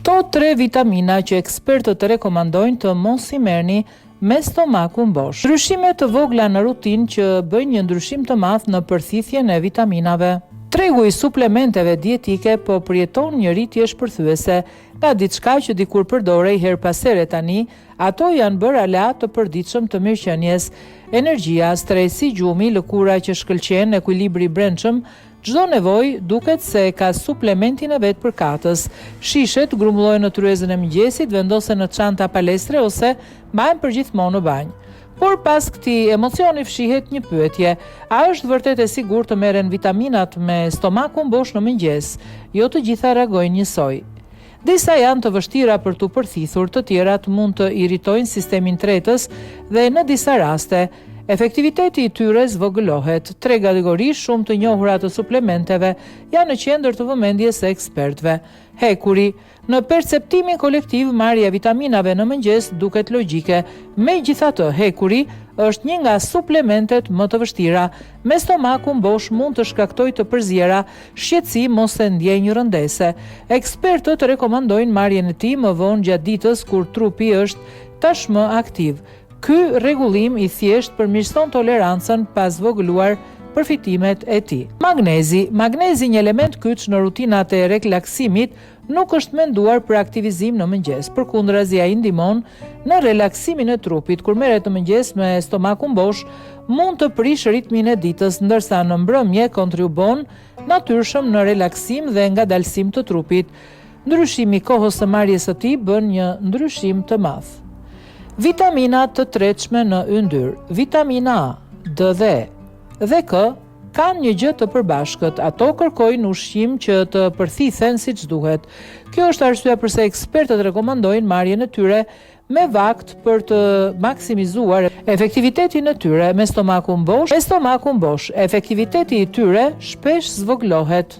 Këto 3 vitamina që ekspertët rekomandojnë të mos i merrni me stomakun bosh. Ndryshime të vogla në rutinë që bëjnë një ndryshim të madh në përthithjen e vitaminave. Tregu i suplementeve dietike po përjeton një rritje shpërthyese nga diçka që dikur përdorej her pas here tani, ato janë bërë aleat të përditshëm të mirëqenies. Energjia, stresi, gjumi, lëkura që shkëlqen, ekuilibri i brendshëm, çdo nevojë duket se ka suplementin e vet përkatës. Shishet grumbullojnë në tryezën e mëngjesit, vendosen në çanta palestre ose mbahen përgjithmonë në banjë. Por pas këtij emocioni fshihet një pyetje: a është vërtet e sigurt të merren vitaminat me stomakun bosh në mëngjes? Jo të gjitha reagojnë njësoj. Disa janë të vështira për t'u përthithur, të tjerat mund të irritojnë sistemin tretës dhe në disa raste efektiviteti i tyre zvogëlohet. 3 kategori shumë të njohura të suplementeve janë në qendër të vëmendjes së ekspertëve. Hekuri. Në perceptimin kolektiv, marrja e vitaminave në mëngjes duket logjike. Megjithatë, hekuri është një nga suplementet më të vështira. Me stomakun bosh mund të shkaktojë të përzjera, shqetësim ose ndjenjë rëndese. Ekspertët rekomandojnë marrjen e tij më vonë gjatë ditës kur trupi është tashmë aktiv. Ky rregullim i thjesht përmirëson tolerancën pas zvogëluar përfitimet e tij. Magnezi. Magnezi, një element kyç në rutinat e relaksimit, nuk është menduar për aktivizim në mëngjes. Përkundrazi, ai ndihmon në relaksimin e trupit. Kur merret në mëngjes me stomakun bosh, mund të prish ritmin e ditës, ndërsa në mbrëmje kontribon natyrshëm në relaksim dhe ngadalësim të trupit. Ndryshimi i kohës së marrjes së tij bën një ndryshim të madh. Vitaminat të tretshme në yndyr. Vitamina A, D dhe K kanë një gjë të përbashkët, ato kërkojnë ushqim që të përthithen siç duhet. Kjo është arsyeja pse ekspertët rekomandojnë marrjen e tyre me vakt për të maksimizuar efektivitetin e tyre me stomakun bosh. Efektiviteti i tyre shpesh zvogëlohet.